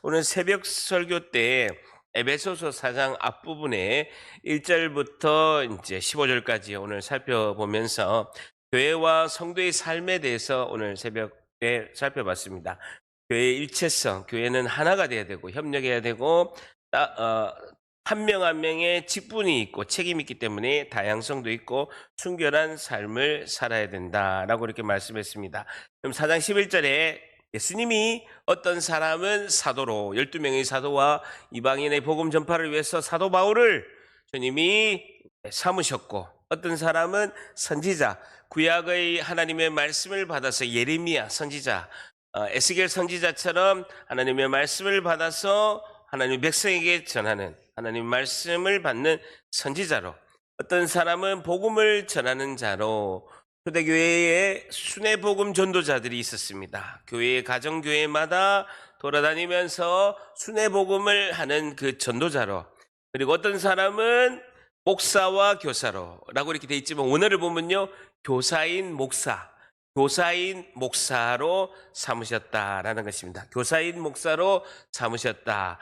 오늘 새벽 설교 때 에베소서 4장 앞부분에 1절부터 이제 15절까지 오늘 살펴보면서 교회와 성도의 삶에 대해서 오늘 새벽에 살펴봤습니다. 교회의 일체성, 교회는 하나가 돼야 되고 협력해야 되고 한 명 한 명의 직분이 있고 책임이 있기 때문에 다양성도 있고 순결한 삶을 살아야 된다라고 이렇게 말씀했습니다. 그럼 4장 11절에 예수님이 어떤 사람은 사도로 12명의 사도와 이방인의 복음 전파를 위해서 사도 바울을 주님이 삼으셨고, 어떤 사람은 선지자, 구약의 하나님의 말씀을 받아서 예레미야 선지자, 에스겔 선지자처럼 하나님의 말씀을 받아서 하나님 백성에게 전하는 하나님 말씀을 받는 선지자로, 어떤 사람은 복음을 전하는 자로, 초대교회에 순회복음 전도자들이 있었습니다. 교회 가정교회마다 돌아다니면서 순회복음을 하는 그 전도자로, 그리고 어떤 사람은 목사와 교사로라고 이렇게 돼 있지만 원어를 보면요, 교사인 목사로 삼으셨다라는 것입니다. 교사인 목사로 삼으셨다.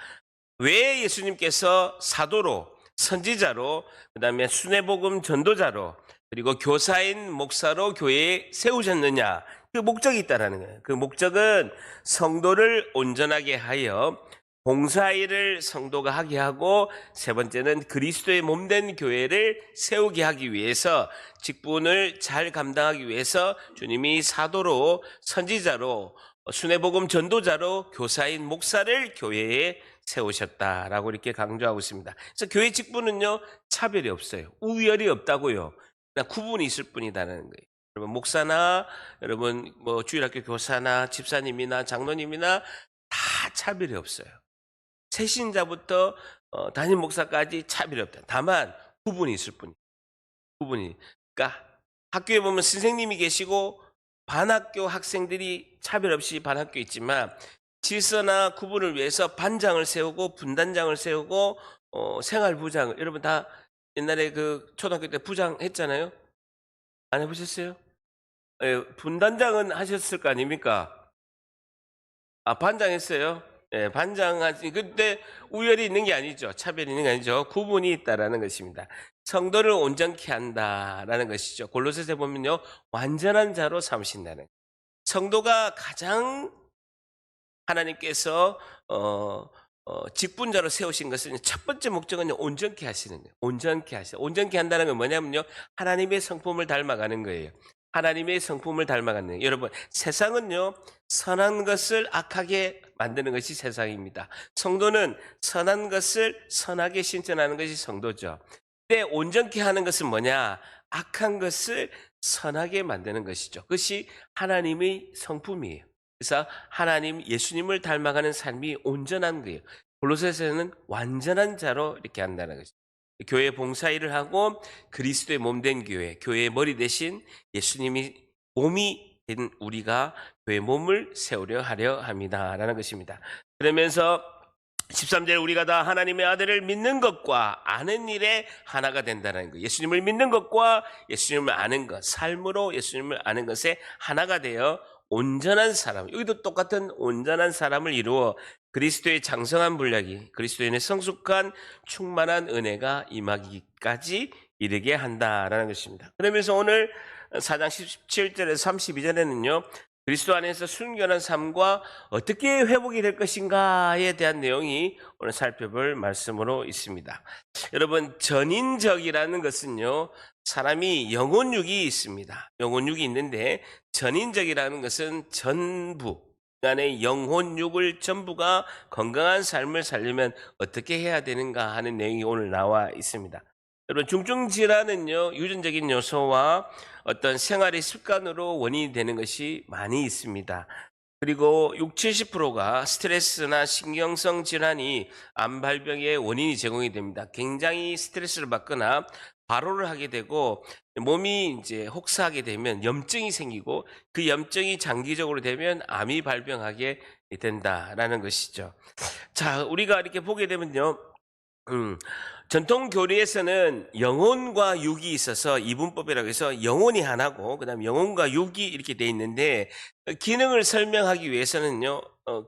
왜 예수님께서 사도로, 선지자로, 그 다음에 순회복음 전도자로, 그리고 교사인 목사로 교회에 세우셨느냐? 그 목적이 있다라는 거예요. 그 목적은 성도를 온전하게 하여 봉사일을 성도가 하게 하고, 세 번째는 그리스도의 몸된 교회를 세우게 하기 위해서, 직분을 잘 감당하기 위해서 주님이 사도로, 선지자로, 순회복음 전도자로 교사인 목사를 교회에 세우셨다라고 이렇게 강조하고 있습니다. 그래서 교회 직분은요, 차별이 없어요. 우열이 없다고요. 그냥 구분이 있을 뿐이다라는 거예요. 여러분 목사나, 여러분 뭐 주일학교 교사나 집사님이나 장로님이나 다 차별이 없어요. 새신자부터 담임 목사까지 차별이 없다. 다만 구분이 있을 뿐이에요. 구분이. 그러니까 학교에 보면 선생님이 계시고 반학교 학생들이 차별 없이 반학교 있지만, 질서나 구분을 위해서 반장을 세우고 분단장을 세우고 생활부장, 여러분 다 옛날에 그 초등학교 때 부장 했잖아요. 안 해보셨어요? 예, 분단장은 하셨을 거 아닙니까? 아, 반장 했어요? 예, 반장 하지. 그때 우열이 있는 게 아니죠. 차별이 있는 게 아니죠. 구분이 있다라는 것입니다. 성도를 온전케 한다라는 것이죠. 골로새서 보면요, 완전한 자로 삼으신다는. 성도가 가장 하나님께서 직분자로 세우신 것은 첫 번째 목적은 온전케 하시는 거예요. 온전케 한다는 건 뭐냐면요, 하나님의 성품을 닮아가는 거예요. 하나님의 성품을 닮아가는 거예요. 여러분, 세상은요, 선한 것을 악하게 만드는 것이 세상입니다. 성도는 선한 것을 선하게 실천하는 것이 성도죠. 근데 온전케 하는 것은 뭐냐? 악한 것을 선하게 만드는 것이죠. 그것이 하나님의 성품이에요. 그래서 하나님, 예수님을 닮아가는 삶이 온전한 거예요. 골로새서는 완전한 자로 이렇게 한다는 것이죠. 교회 봉사일을 하고 그리스도의 몸된 교회, 교회의 머리 대신 예수님이 몸이 된 우리가 교회 몸을 세우려 하려 합니다라는 것입니다. 그러면서 13절, 우리가 다 하나님의 아들을 믿는 것과 아는 일에 하나가 된다는 것. 예수님을 믿는 것과 예수님을 아는 것, 삶으로 예수님을 아는 것에 하나가 되어 온전한 사람, 여기도 똑같은 온전한 사람을 이루어 그리스도의 장성한 분량이, 그리스도인의 성숙한 충만한 은혜가 임하기까지 이르게 한다라는 것입니다. 그러면서 오늘 4장 17절에서 32절에는요, 그리스도 안에서 순결한 삶과 어떻게 회복이 될 것인가에 대한 내용이 오늘 살펴볼 말씀으로 있습니다. 여러분, 전인적이라는 것은요, 사람이 영혼육이 있습니다. 영혼육이 있는데, 전인적이라는 것은 전부, 인간의 영혼육을 전부가 건강한 삶을 살려면 어떻게 해야 되는가 하는 내용이 오늘 나와 있습니다. 여러분, 중증질환은요, 유전적인 요소와 어떤 생활의 습관으로 원인이 되는 것이 많이 있습니다. 그리고 60~70%가 스트레스나 신경성 질환이 암 발병의 원인이 제공이 됩니다. 굉장히 스트레스를 받거나 발호를 하게 되고 몸이 이제 혹사하게 되면 염증이 생기고, 그 염증이 장기적으로 되면 암이 발병하게 된다라는 것이죠. 자, 우리가 이렇게 보게 되면요, 음, 전통 교리에서는 영혼과 육이 있어서 이분법이라고 해서 영혼이 하나고 그다음 영혼과 육이 이렇게 돼 있는데 기능을 설명하기 위해서는요.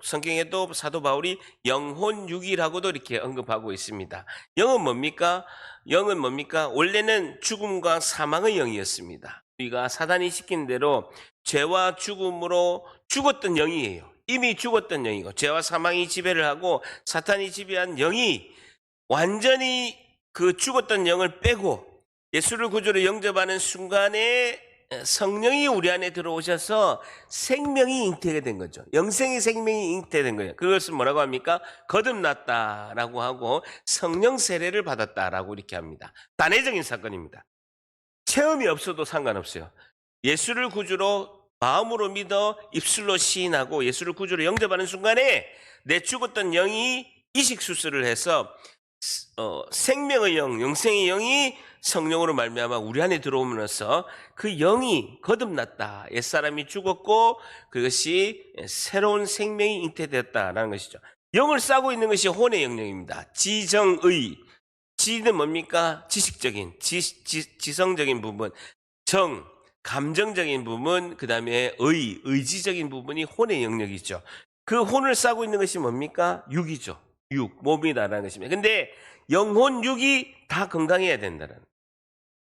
성경에도 사도 바울이 영혼 육이라고도 이렇게 언급하고 있습니다. 영은 뭡니까? 영은 뭡니까? 원래는 죽음과 사망의 영이었습니다. 우리가 사단이 시킨 대로 죄와 죽음으로 죽었던 영이에요. 이미 죽었던 영이고 죄와 사망이 지배를 하고 사탄이 지배한 영이 완전히 그 죽었던 영을 빼고 예수를 구주로 영접하는 순간에 성령이 우리 안에 들어오셔서 생명이 잉태가 된 거죠. 영생의 생명이 잉태된 거예요. 그것을 뭐라고 합니까? 거듭났다라고 하고 성령 세례를 받았다라고 이렇게 합니다. 단회적인 사건입니다. 체험이 없어도 상관없어요. 예수를 구주로 마음으로 믿어 입술로 시인하고 예수를 구주로 영접하는 순간에 내 죽었던 영이 이식수술을 해서 생명의 영, 영생의 영이 성령으로 말미암아 우리 안에 들어오면서 그 영이 거듭났다. 옛사람이 죽었고 그것이 새로운 생명이 잉태되었다라는 것이죠. 영을 싸고 있는 것이 혼의 영역입니다. 지정의. 지는 뭡니까? 지식적인, 지성적인 부분. 정, 감정적인 부분, 그 다음에 의지적인 부분이 혼의 영역이죠. 그 혼을 싸고 있는 것이 뭡니까? 육이죠. 육, 몸이다라는 것입니다. 근데 영혼 육이 다 건강해야 된다는.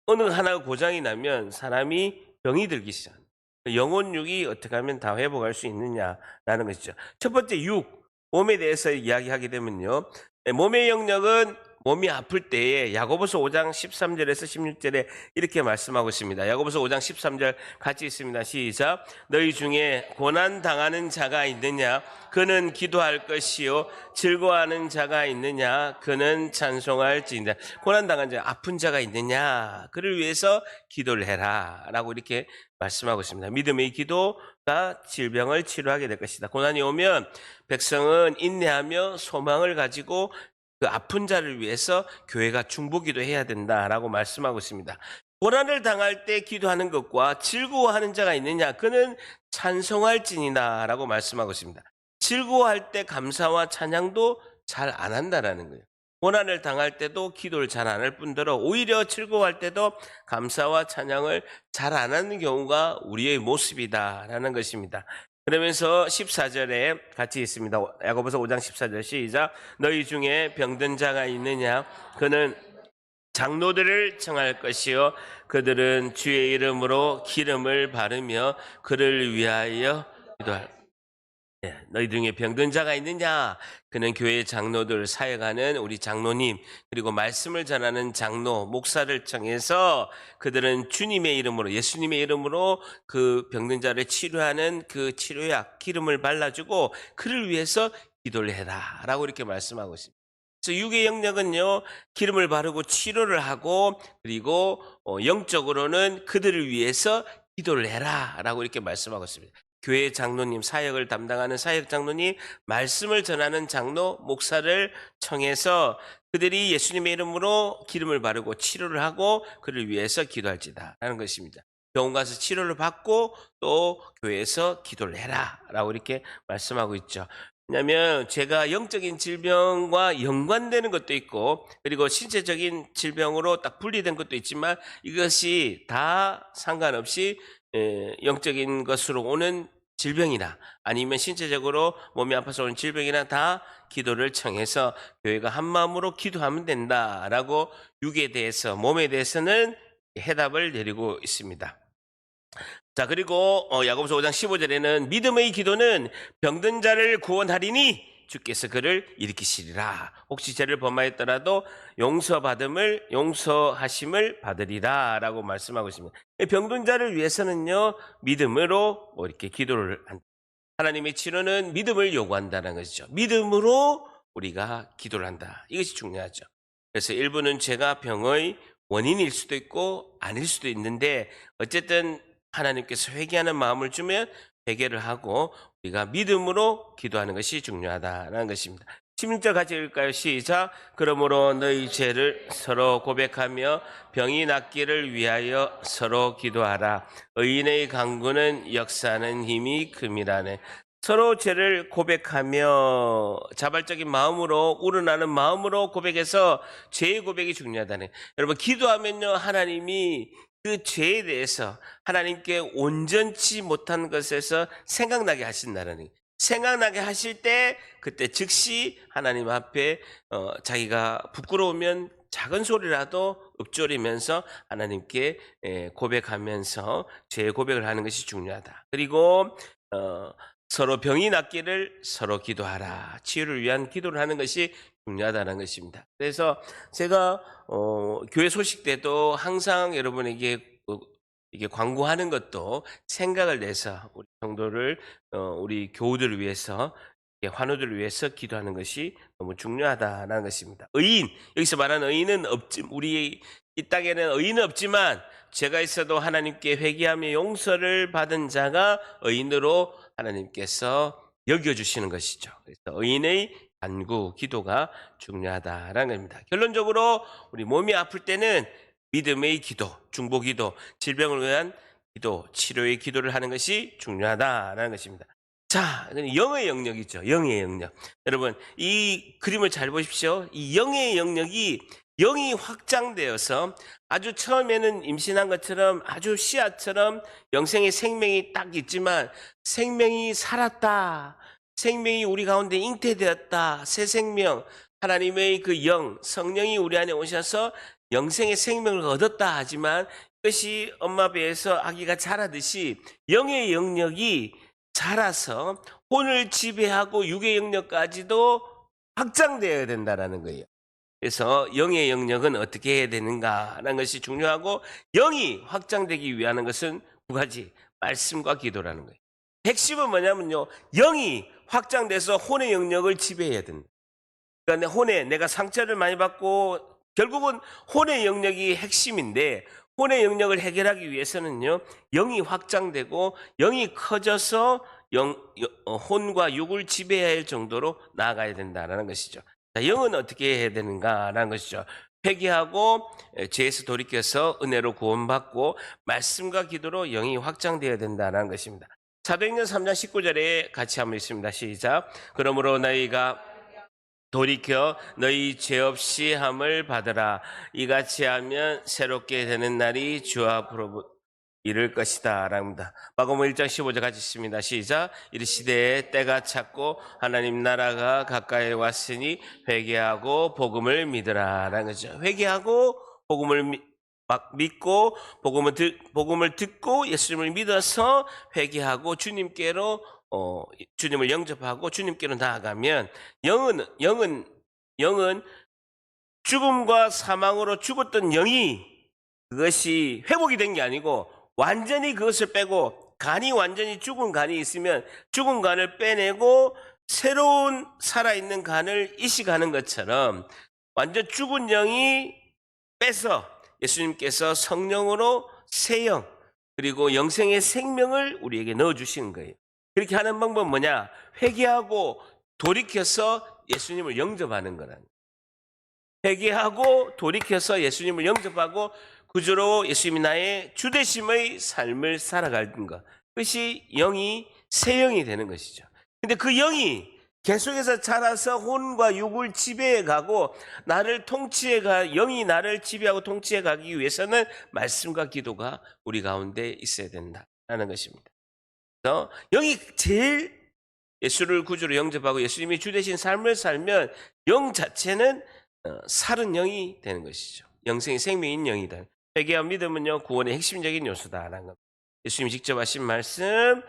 어느 하나가 고장이 나면 사람이 병이 들기 시작합니다. 영혼 육이 어떻게 하면 다 회복할 수 있느냐라는 것이죠. 첫 번째 육, 몸에 대해서 이야기하게 되면요. 몸의 영역은 몸이 아플 때에 야고보서 5장 13절에서 16절에 이렇게 말씀하고 있습니다. 야고보서 5장 13절 같이 있습니다. 시작. 너희 중에 고난 당하는 자가 있느냐? 그는 기도할 것이요. 즐거워하는 자가 있느냐? 그는 찬송할지니라. 고난 당한 자, 아픈 자가 있느냐? 그를 위해서 기도를 해라. 라고 이렇게 말씀하고 있습니다. 믿음의 기도가 질병을 치료하게 될 것이다. 고난이 오면 백성은 인내하며 소망을 가지고 그 아픈 자를 위해서 교회가 중보기도 해야 된다라고 말씀하고 있습니다. 고난을 당할 때 기도하는 것과 즐거워하는 자가 있느냐? 그는 찬송할지니라 라고 말씀하고 있습니다. 즐거워할 때 감사와 찬양도 잘 안 한다라는 거예요. 고난을 당할 때도 기도를 잘 안 할 뿐더러 오히려 즐거워할 때도 감사와 찬양을 잘 안 하는 경우가 우리의 모습이다라는 것입니다. 그러면서 14절에 같이 있습니다. 야고보서 5장 14절 시작. 너희 중에 병든 자가 있느냐? 그는 장로들을 청할 것이요. 그들은 주의 이름으로 기름을 바르며 그를 위하여 기도할. 너희 중에 병든 자가 있느냐? 그는 교회 장로들 사역하는 우리 장로님 그리고 말씀을 전하는 장로 목사를 청해서 그들은 주님의 이름으로 예수님의 이름으로 그 병든 자를 치료하는 그 치료약 기름을 발라주고 그를 위해서 기도를 해라 라고 이렇게 말씀하고 있습니다. 그래서 육의 영역은요 기름을 바르고 치료를 하고 그리고 영적으로는 그들을 위해서 기도를 해라 라고 이렇게 말씀하고 있습니다. 교회 장로님, 사역을 담당하는 사역 장로님, 말씀을 전하는 장로, 목사를 청해서 그들이 예수님의 이름으로 기름을 바르고 치료를 하고 그를 위해서 기도할지다 라는 것입니다. 병원 가서 치료를 받고 또 교회에서 기도를 해라 라고 이렇게 말씀하고 있죠. 왜냐하면 제가 영적인 질병과 연관되는 것도 있고 그리고 신체적인 질병으로 딱 분리된 것도 있지만 이것이 다 상관없이 영적인 것으로 오는 질병이나 아니면 신체적으로 몸이 아파서 오는 질병이나 다 기도를 청해서 교회가 한 마음으로 기도하면 된다라고 육에 대해서 몸에 대해서는 해답을 내리고 있습니다. 자 그리고 야고보서 5장 15절에는 믿음의 기도는 병든 자를 구원하리니 주께서 그를 일으키시리라. 혹시 죄를 범하였더라도 용서하심을 받으리라 라고 말씀하고 있습니다. 병든 자를 위해서는요 믿음으로 이렇게 기도를 한다. 하나님의 치료는 믿음을 요구한다는 것이죠. 믿음으로 우리가 기도를 한다. 이것이 중요하죠. 그래서 일부는 죄가 병의 원인일 수도 있고 아닐 수도 있는데 어쨌든 하나님께서 회개하는 마음을 주면 회개를 하고 우리가 믿음으로 기도하는 것이 중요하다는 것입니다. 16절 같이 읽을까요? 시작. 그러므로 너희 죄를 서로 고백하며 병이 낫기를 위하여 서로 기도하라. 의인의 간구는 역사하는 힘이 큼이라네. 서로 죄를 고백하며 자발적인 마음으로 우러나는 마음으로 고백해서 죄의 고백이 중요하다네. 여러분 기도하면요 하나님이 그 죄에 대해서 하나님께 온전치 못한 것에서 생각나게 하신다는, 생각나게 하실 때 그때 즉시 하나님 앞에 자기가 부끄러우면 작은 소리라도 읊조리면서 하나님께 고백하면서 죄의 고백을 하는 것이 중요하다. 그리고 서로 병이 낫기를 서로 기도하라. 치유를 위한 기도를 하는 것이 중요하다는 것입니다. 그래서 제가 교회 소식 때도 항상 여러분에게 이게 광고하는 것도 생각을 내서 우리 성도를 우리 교우들을 위해서 환우들을 위해서 기도하는 것이 너무 중요하다는 것입니다. 의인, 여기서 말하는 의인은 없지, 우리 이 땅에는 의인은 없지만 죄가 있어도 하나님께 회개하며 용서를 받은 자가 의인으로 하나님께서 여겨주시는 것이죠. 그래서 의인의 간구, 기도가 중요하다라는 겁니다. 결론적으로 우리 몸이 아플 때는 믿음의 기도, 중보 기도, 질병을 위한 기도, 치료의 기도를 하는 것이 중요하다라는 것입니다. 자, 영의 영역이죠. 영의 영역. 여러분, 이 그림을 잘 보십시오. 이 영의 영역이 영이 확장되어서 아주 처음에는 임신한 것처럼 아주 씨앗처럼 영생의 생명이 딱 있지만 생명이 살았다. 생명이 우리 가운데 잉태되었다. 새 생명, 하나님의 그 영, 성령이 우리 안에 오셔서 영생의 생명을 얻었다 하지만 이것이 엄마 배에서 아기가 자라듯이 영의 영역이 자라서 혼을 지배하고 육의 영역까지도 확장되어야 된다는 거예요. 그래서 영의 영역은 어떻게 해야 되는가라는 것이 중요하고 영이 확장되기 위한 것은 두 가지, 말씀과 기도라는 거예요. 핵심은 뭐냐면요, 영이 확장돼서 혼의 영역을 지배해야 된다. 그러니까 혼에 내가 상처를 많이 받고 결국은 혼의 영역이 핵심인데 혼의 영역을 해결하기 위해서는요 영이 확장되고 영이 커져서 혼과 육을 지배해야 할 정도로 나아가야 된다는 것이죠. 자, 영은 어떻게 해야 되는가라는 것이죠. 회개하고 죄에서 돌이켜서 은혜로 구원받고 말씀과 기도로 영이 확장되어야 된다는 것입니다. 사도행전 3장 19절에 같이 한번 읽습니다. 시작. 그러므로 너희가 돌이켜 너희 죄 없이 함을 받으라. 이같이 하면 새롭게 되는 날이 주 앞으로 이를 것이다 라입니다. 마가복음 1장 15절 같이 읽습니다. 시작. 이르시되 때가 찼고 하나님 나라가 가까이 왔으니 회개하고 복음을 믿으라 라는 거죠. 회개하고 복음을 믿고 복음을 듣고 예수님을 믿어서 회개하고 주님께로 주님을 영접하고 주님께로 나아가면 영은 죽음과 사망으로 죽었던 영이 그것이 회복이 된 게 아니고 완전히 그것을 빼고 간이 완전히 죽은 간이 있으면 죽은 간을 빼내고 새로운 살아있는 간을 이식하는 것처럼 완전 죽은 영이 빼서 예수님께서 성령으로 새 영 그리고 영생의 생명을 우리에게 넣어주시는 거예요. 그렇게 하는 방법은 뭐냐? 회개하고 돌이켜서 예수님을 영접하는 거라는 거예요. 회개하고 돌이켜서 예수님을 영접하고 구주로 예수님이 나의 주되심의 삶을 살아가는 것. 그것이 영이 새 영이 되는 것이죠. 근데 그 영이 계속해서 자라서 혼과 육을 지배해 가고 나를 통치해 영이 나를 지배하고 통치해 가기 위해서는 말씀과 기도가 우리 가운데 있어야 된다는 것입니다. 그래서 영이 제일 예수를 구주로 영접하고 예수님이 주 되신 삶을 살면 영 자체는 살은 영이 되는 것이죠. 영생의 생명인 영이다. 회개와 믿음은요 구원의 핵심적인 요소다라는 겁니다. 예수님이 직접 하신 말씀,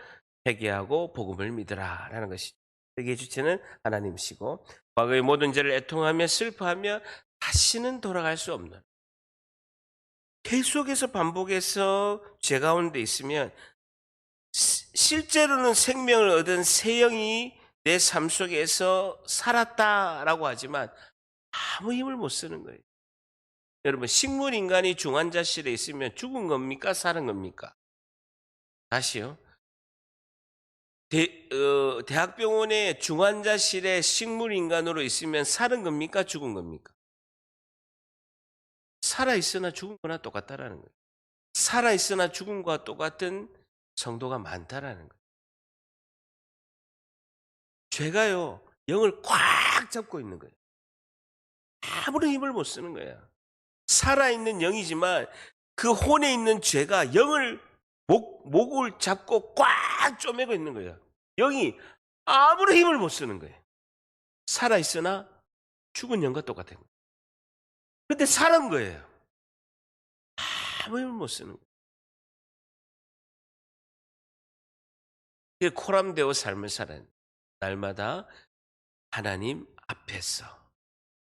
회개하고 복음을 믿으라라는 것이죠. 회개의 주체는 하나님이시고 과거의 모든 죄를 애통하며 슬퍼하며 다시는 돌아갈 수 없는 계속해서 반복해서 죄 가운데 있으면 실제로는 생명을 얻은 새 영이 내 삶 속에서 살았다라고 하지만 아무 힘을 못 쓰는 거예요. 여러분, 식물 인간이 중환자실에 있으면 죽은 겁니까? 사는 겁니까? 다시요. 대학병원의 중환자실에 식물 인간으로 있으면 사는 겁니까? 죽은 겁니까? 살아있으나 죽은 거나 똑같다라는 거예요. 살아있으나 죽은 거나 똑같다라는 거예요. 살아있으나 죽은 거나 똑같다라는 거예요. 살아있으나 죽은 거나 똑같다라는 거예요. 살아있으나 죽은 거나 똑같다라는 거예요. 살아있으나 죽은 거나 똑같다라는 거예요. 살아있으나 죽은 거나 똑같다라는 거예요. 살아있으나 죽은 거나 똑같다라는 거예요. 살아있으나 죽은 거나 똑같은 성도가 많다라는 거예요. 죄가요, 영을 꽉 잡고 있는 거예요. 아무런 힘을 못 쓰는 거야. 살아있는 영이지만 그 혼에 있는 죄가 영을 목을 잡고 꽉 쪼매고 있는 거예요. 영이 아무런 힘을 못 쓰는 거예요. 살아있으나 죽은 영과 똑같은 거예요. 근데 살은 거예요. 아무 힘을 못 쓰는 거예요. 그게 코람데오 삶을 살아야 돼요. 날마다 하나님 앞에서,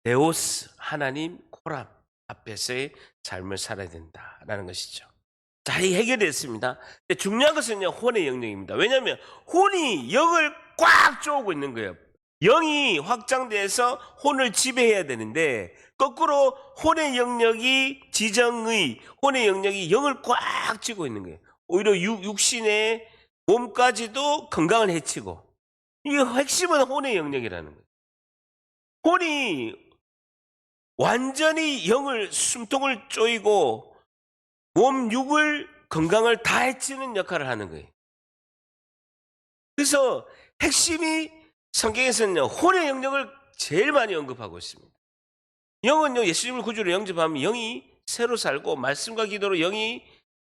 데오스, 하나님, 코람 앞에서의 삶을 살아야 된다라는 것이죠. 자, 이 해결됐습니다. 근데 중요한 것은요, 혼의 영역입니다. 왜냐하면 혼이 영을 꽉 쪼고 있는 거예요. 영이 확장돼서 혼을 지배해야 되는데 거꾸로 혼의 영역이 지정의, 혼의 영역이 영을 꽉 쥐고 있는 거예요. 오히려 육신의 몸까지도 건강을 해치고, 이 핵심은 혼의 영역이라는 거예요. 혼이 완전히 영을 숨통을 쪼이고 몸 육을 건강을 다 해치는 역할을 하는 거예요. 그래서 핵심이 성경에서는요, 혼의 영역을 제일 많이 언급하고 있습니다. 영은요, 예수님을 구주로 영접하면 영이 새로 살고 말씀과 기도로 영이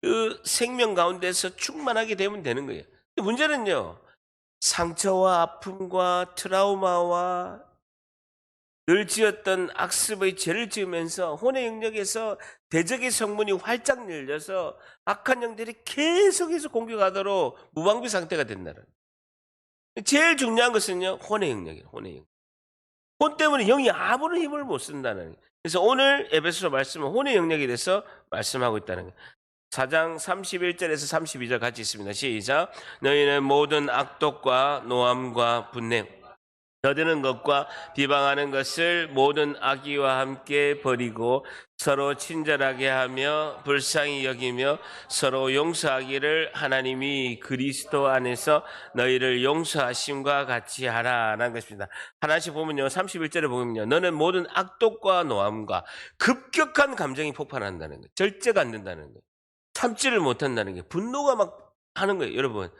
그 생명 가운데서 충만하게 되면 되는 거예요. 근데 문제는요, 상처와 아픔과 트라우마와 늘 지었던 악습의 죄를 지으면서 혼의 영역에서 대적의 성문이 활짝 열려서 악한 영들이 계속해서 공격하도록 무방비 상태가 된다는. 제일 중요한 것은요, 혼의 영역이에요. 혼의 영역. 혼 때문에 영이 아무런 힘을 못 쓴다는 거예요. 그래서 오늘 에베소서 말씀은 혼의 영역에 대해서 말씀하고 있다는 거예요. 4장 31절에서 32절 같이 있습니다. 시작. 너희는 모든 악독과 노함과 분냄, 더드는 것과 비방하는 것을 모든 악의와 함께 버리고 서로 친절하게 하며 불쌍히 여기며 서로 용서하기를 하나님이 그리스도 안에서 너희를 용서하심과 같이 하라라는 것입니다. 하나씩 보면요, 31절에 보면요, 너는 모든 악독과 노함과 급격한 감정이 폭발한다는 거예요. 절제가 안 된다는 거예요. 참지를 못한다는 게, 분노가 막 하는 거예요. 여러분,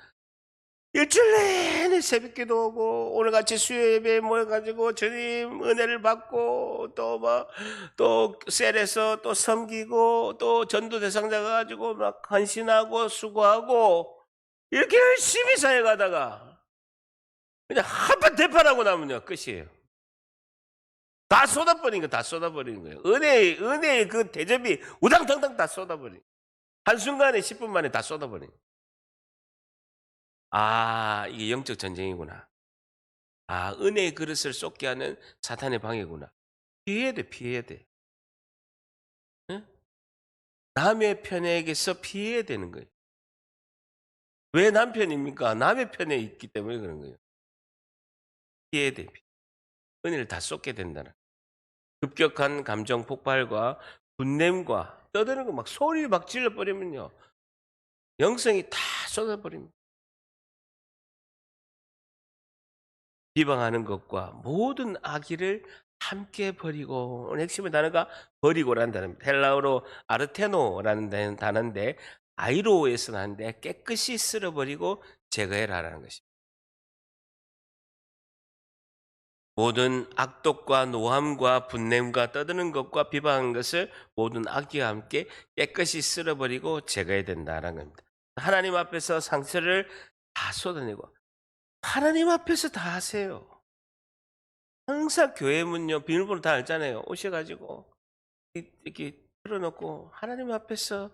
일주일 내내 새벽기도 오고 오늘같이 수요 예배에 모여가지고 주님 은혜를 받고 또 셀에서 또 섬기고 또 전도 대상자 가지고 막 헌신하고 수고하고 이렇게 열심히 사역하다가 그냥 한판 대판하고 나면요, 끝이에요. 다 쏟아버린 거, 다 쏟아버리는 거예요. 은혜의 그 대접이 우당탕탕 다 쏟아버린 거예요. 한순간에 10분 만에 다 쏟아버린 거예요. 아, 이게 영적 전쟁이구나. 아, 은혜의 그릇을 쏟게 하는 사탄의 방해구나. 피해야 돼, 피해야 돼. 응? 남의 편에게서 피해야 되는 거예요. 왜 남편입니까? 남의 편에 있기 때문에 그런 거예요. 피해야 돼. 은혜를 다 쏟게 된다는. 급격한 감정 폭발과 분냄과 떠드는 거 막 소리 막 질러버리면요, 영성이 다 쏟아버립니다. 비방하는 것과 모든 악의를 함께 버리고, 오늘 핵심의 단어가 버리고라는 단어입니다. 헬라어로 아르테노라는 단어인데 아이로에서 나는데 깨끗이 쓸어버리고 제거해라라는 것입니다. 모든 악독과 노함과 분냄과 떠드는 것과 비방하는 것을 모든 악의와 함께 깨끗이 쓸어버리고 제거해야 된다는 겁니다. 하나님 앞에서 상처를 다 쏟아내고 하나님 앞에서 다 하세요. 항상 교회 문요 비밀번호 다 알잖아요. 오셔가지고 이렇게 틀어놓고 하나님 앞에서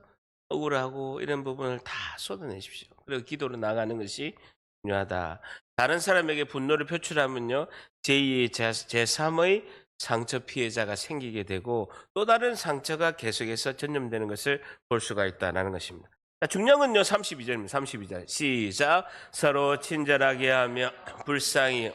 억울하고 이런 부분을 다 쏟아내십시오. 그리고 기도로 나가는 것이 중요하다. 다른 사람에게 분노를 표출하면요, 제2, 제3의 상처 피해자가 생기게 되고 또 다른 상처가 계속해서 전염되는 것을 볼 수가 있다는 것입니다. 중요한 건요, 32절입니다. 32절 시작. 서로 친절하게 하며 불쌍히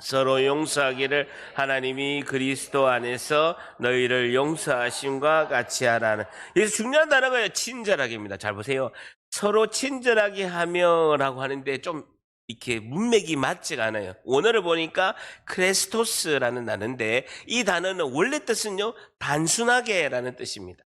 서로 용서하기를 하나님이 그리스도 안에서 너희를 용서하심과 같이 하라는. 여기서 중요한 단어가 친절하게입니다. 잘 보세요. 서로 친절하게 하며라고 하는데 좀 이렇게 문맥이 맞지가 않아요. 원어를 보니까 크레스토스라는 단어인데 이 단어는 원래 뜻은요, 단순하게라는 뜻입니다.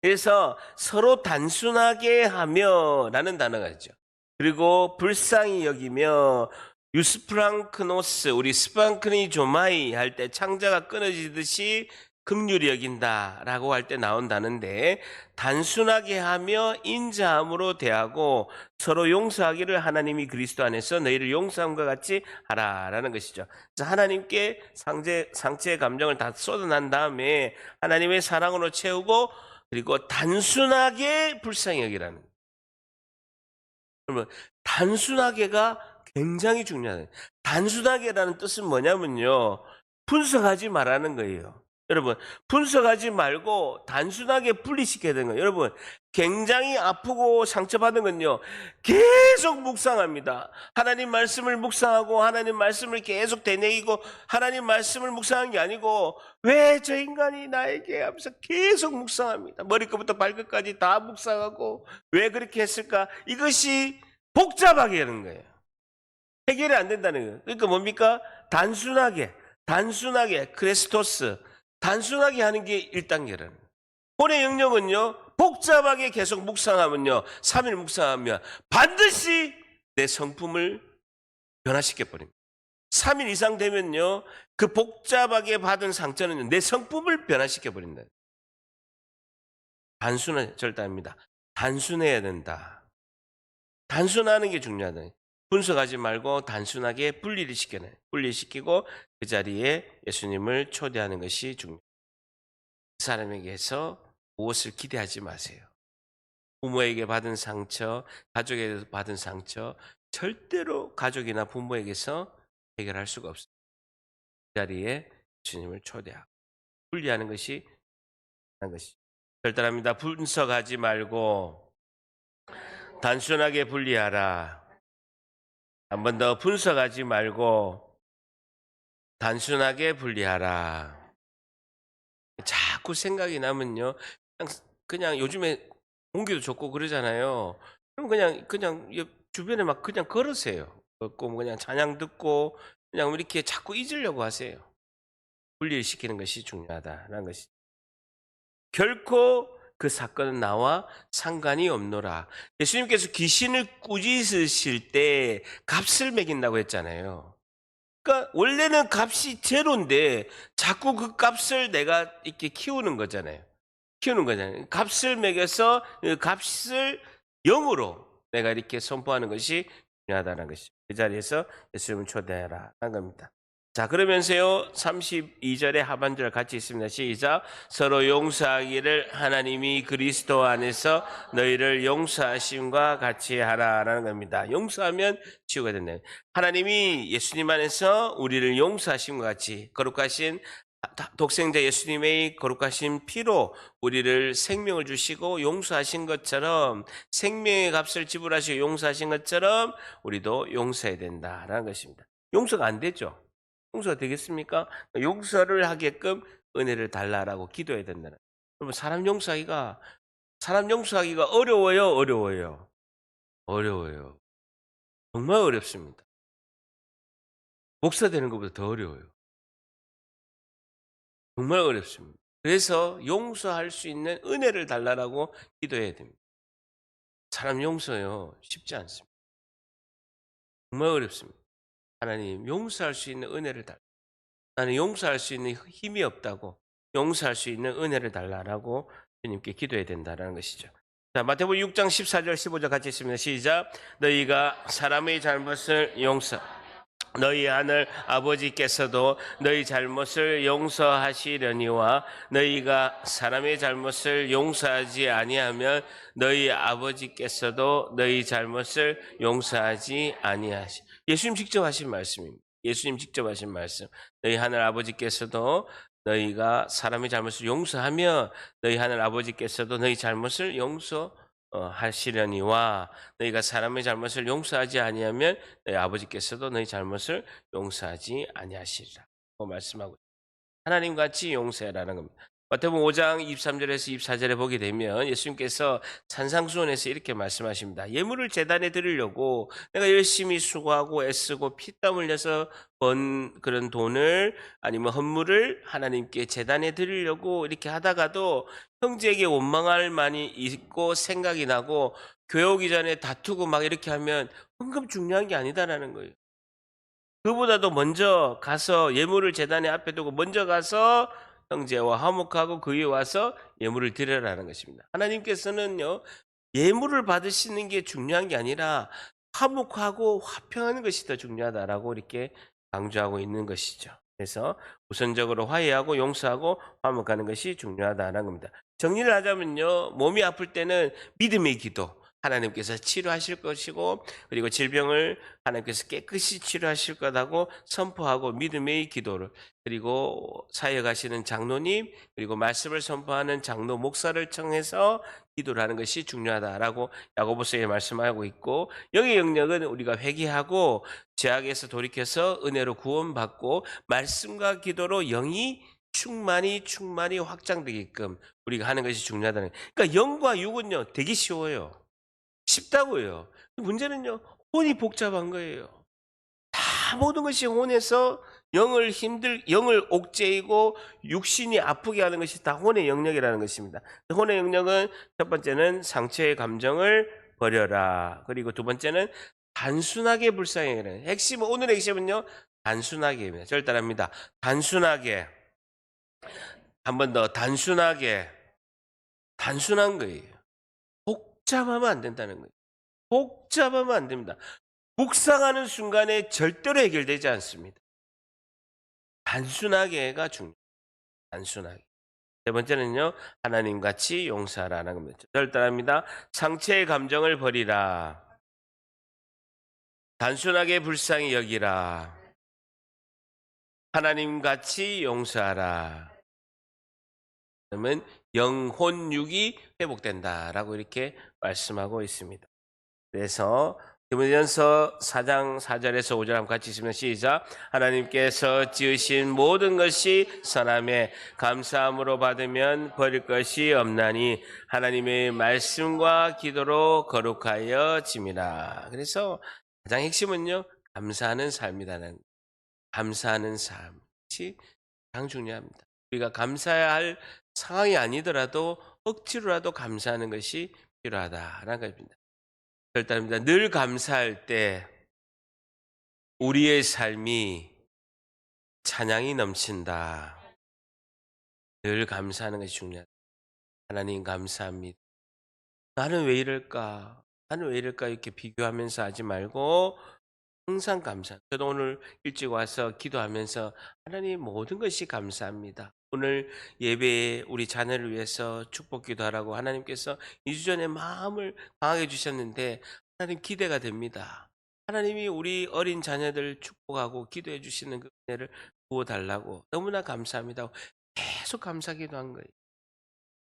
그래서 서로 단순하게 하며라는 단어가 있죠. 그리고 불쌍히 여기며 유스프랑크노스, 우리 스팡크니조마이 할 때 창자가 끊어지듯이 긍휼히 여긴다라고 할 때 나온다는데, 단순하게 하며 인자함으로 대하고 서로 용서하기를 하나님이 그리스도 안에서 너희를 용서함과 같이 하라라는 것이죠. 그래서 하나님께 상처의 감정을 다 쏟아난 다음에 하나님의 사랑으로 채우고, 그리고 단순하게 불쌍히 여기라는 거예요. 그러면 단순하게가 굉장히 중요해요. 단순하게라는 뜻은 뭐냐면요, 분석하지 말라는 거예요. 여러분, 분석하지 말고 단순하게 분리시켜야 되는 거예요. 여러분, 굉장히 아프고 상처받은 건요, 계속 묵상합니다. 하나님 말씀을 묵상하고 하나님 말씀을 계속 되뇌이고 하나님 말씀을 묵상한 게 아니고, 왜 저 인간이 나에게 하면서 계속 묵상합니다. 머리끝부터 발끝까지 다 묵상하고 왜 그렇게 했을까? 이것이 복잡하게 하는 거예요. 해결이 안 된다는 거예요. 그러니까 뭡니까? 단순하게 크레스토스, 단순하게 하는 게 1단계라는 거예요. 본의 영역은요, 복잡하게 계속 묵상하면요, 3일 묵상하면 반드시 내 성품을 변화시켜 버립니다. 3일 이상 되면요, 그 복잡하게 받은 상처는 내 성품을 변화시켜 버린다. 단순한 절대 아닙니다. 단순해야 된다. 단순하는 게 중요하다. 분석하지 말고 단순하게 분리시키고 그 자리에 예수님을 초대하는 것이 중요합니다. 그 사람에게서 무엇을 기대하지 마세요. 부모에게 받은 상처, 가족에게서 받은 상처, 절대로 가족이나 부모에게서 해결할 수가 없습니다. 그 자리에 예수님을 초대하고 분리하는 것이 하는 것이죠. 절대합니다. 분석하지 말고 단순하게 분리하라. 한 번 더, 분석하지 말고 단순하게 분리하라. 자꾸 생각이 나면요, 그냥 요즘에 공기도 좋고 그러잖아요. 그럼 그냥 주변에 막 그냥 걸으세요. 걷고 그냥 찬양 듣고 그냥 이렇게 자꾸 잊으려고 하세요. 분리시키는 것이 중요하다라는 것이. 결코 그 사건은 나와 상관이 없노라. 예수님께서 귀신을 꾸짖으실 때 값을 매긴다고 했잖아요. 그러니까 원래는 값이 제로인데 자꾸 그 값을 내가 이렇게 키우는 거잖아요. 값을 매겨서 그 값을 0으로 내가 이렇게 선포하는 것이 중요하다는 것이죠. 그 자리에서 예수님을 초대하라 한 겁니다. 자, 그러면서요, 32절의 하반절 같이 있습니다. 시작. 서로 용서하기를 하나님이 그리스도 안에서 너희를 용서하심과 같이 하라라는 겁니다. 용서하면 치유가 된다. 하나님이 예수님 안에서 우리를 용서하심과 같이 거룩하신 독생자 예수님의 거룩하신 피로 우리를 생명을 주시고 용서하신 것처럼, 생명의 값을 지불하시고 용서하신 것처럼 우리도 용서해야 된다라는 것입니다. 용서가 안 되죠. 용서가 되겠습니까? 용서를 하게끔 은혜를 달라라고 기도해야 된다는. 여러분, 사람 용서하기가 어려워요. 정말 어렵습니다. 목사 되는 것보다 더 어려워요. 정말 어렵습니다. 그래서 용서할 수 있는 은혜를 달라라고 기도해야 됩니다. 사람 용서요, 쉽지 않습니다. 정말 어렵습니다. 하나님, 용서할 수 있는 은혜를 달라. 나는 용서할 수 있는 힘이 없다고, 용서할 수 있는 은혜를 달라라고 주님께 기도해야 된다는 것이죠. 자, 마태복음 6장 14절 15절 같이 있습니다. 시작. 너희가 사람의 잘못을 너희 하늘 아버지께서도 너희 잘못을 용서하시려니와 너희가 사람의 잘못을 용서하지 아니하면 너희 아버지께서도 너희 잘못을 용서하지 아니하시. 예수님 직접 하신 말씀입니다. 예수님 직접 하신 말씀. 너희 하늘 아버지께서도 너희가 사람의 잘못을 용서하며 너희 하늘 아버지께서도 너희 잘못을 하시려니와 너희가 사람의 잘못을 용서하지 아니하면 너희 아버지께서도 너희 잘못을 용서하지 아니하시리라. 말씀하고 하나님 같이 용서해라는 겁니다. 마태복음 5장 23절에서 24절에 보게 되면 예수님께서 산상수훈에서 이렇게 말씀하십니다. 예물을 제단에 드리려고 내가 열심히 수고하고 애쓰고 피땀 흘려서 번 그런 돈을, 아니면 헌물을 하나님께 제단에 드리려고 이렇게 하다가도 형제에게 원망할 만이 있고 생각이 나고 교회 오기 전에 다투고 막 이렇게 하면 헌금 중요한 게 아니다라는 거예요. 그보다도 먼저 가서 예물을 제단의 앞에 두고 먼저 가서 형제와 화목하고 그 위에 와서 예물을 드려라는 것입니다. 하나님께서는요, 예물을 받으시는 게 중요한 게 아니라 화목하고 화평하는 것이 더 중요하다라고 이렇게 강조하고 있는 것이죠. 그래서 우선적으로 화해하고 용서하고 화목하는 것이 중요하다는 겁니다. 정리를 하자면요, 몸이 아플 때는 믿음의 기도, 하나님께서 치료하실 것이고, 그리고 질병을 하나님께서 깨끗이 치료하실 거라고 선포하고 믿음의 기도를, 그리고 사역하시는 장로님, 그리고 말씀을 선포하는 장로 목사를 청해서 기도를 하는 것이 중요하다라고 야고보서에 말씀하고 있고, 영의 영역은 우리가 회개하고 죄악에서 돌이켜서 은혜로 구원받고 말씀과 기도로 영이 충만히 확장되게끔 우리가 하는 것이 중요하다는 거예요. 그러니까 영과 육은요, 되게 쉬워요. 쉽다고요. 문제는요, 혼이 복잡한 거예요. 다 모든 것이 혼에서 영을 옥죄이고 육신이 아프게 하는 것이 다 혼의 영역이라는 것입니다. 혼의 영역은 첫 번째는 상처의 감정을 버려라. 그리고 두 번째는 단순하게 불쌍해라. 오늘의 핵심은요, 단순하게입니다. 저를 따라합니다. 단순하게. 한 번 더, 단순한 거예요. 복잡하면 안 된다는 거예요. 복잡하면 안 됩니다. 묵상하는 순간에 절대로 해결되지 않습니다. 단순하게가 중요해요. 단순하게. 세 번째는요, 하나님같이 용서하라는 겁니다. 저를 따라합니다. 상처의 감정을 버리라. 단순하게 불쌍히 여기라. 하나님같이 용서하라. 그러면 영혼 육이 회복된다라고 이렇게 말씀하고 있습니다. 그래서 디모데전서 4장 4절에서 5절 한번 같이 읽으면 시작. 하나님께서 지으신 모든 것이 선함에 감사함으로 받으면 버릴 것이 없나니 하나님의 말씀과 기도로 거룩하여 짐이라. 그래서 가장 핵심은요, 감사하는 삶이라는, 감사하는 삶이 가장 중요합니다. 우리가 감사해야 할 상황이 아니더라도 억지로라도 감사하는 것이 필요하다라는 것입니다. 절단입니다. 늘 감사할 때 우리의 삶이 찬양이 넘친다. 늘 감사하는 것이 중요하다. 하나님 감사합니다. 나는 왜 이럴까? 나는 왜 이럴까? 이렇게 비교하면서 하지 말고 항상 감사. 저도 오늘 일찍 와서 기도하면서 하나님 모든 것이 감사합니다. 오늘 예배에 우리 자녀를 위해서 축복 기도하라고 하나님께서 2주 전에 마음을 강하게 주셨는데 하나님 기대가 됩니다. 하나님이 우리 어린 자녀들 축복하고 기도해 주시는 그 은혜를 부어달라고 너무나 감사합니다. 계속 감사 기도한 거예요.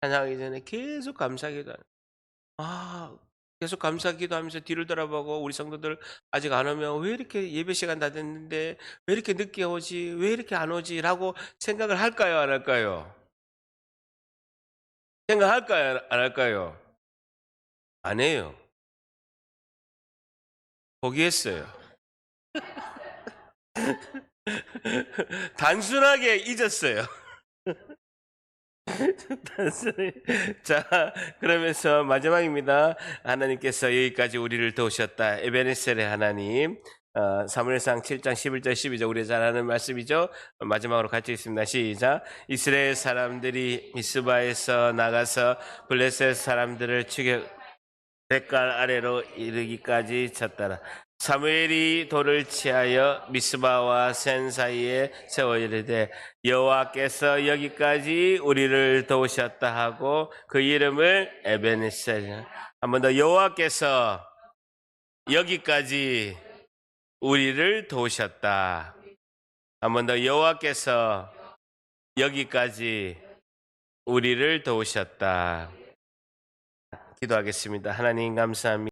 찬양하기 전에 계속 감사 기도하는 거예요. 계속 감사 기도하면서 뒤를 돌아보고 우리 성도들 아직 안 오면 왜 이렇게 예배 시간 다 됐는데 왜 이렇게 늦게 오지? 왜 이렇게 안 오지? 라고 생각을 할까요? 안 할까요? 생각할까요? 안 할까요? 안 해요. 포기했어요. 단순하게 잊었어요. 단순히. 자, 그러면서 마지막입니다. 하나님께서 여기까지 우리를 도우셨다. 에베네셀의 하나님. 사무엘상 7장 11절 12절 우리 잘 아는 말씀이죠. 마지막으로 같이 읽습니다. 시작. 이스라엘 사람들이 미스바에서 나가서 블레셋 사람들을 죽여 백갈 아래로 이르기까지 쳤더라. 사무엘이 돌을 취하여 미스바와 센 사이에 세워 이르되 여호와께서 여기까지 우리를 도우셨다 하고 그 이름을 에베네셀. 한 번 더. 여호와께서 여기까지 우리를 도우셨다. 한 번 더. 여호와께서 여기까지 우리를 도우셨다. 기도하겠습니다. 하나님 감사합니다.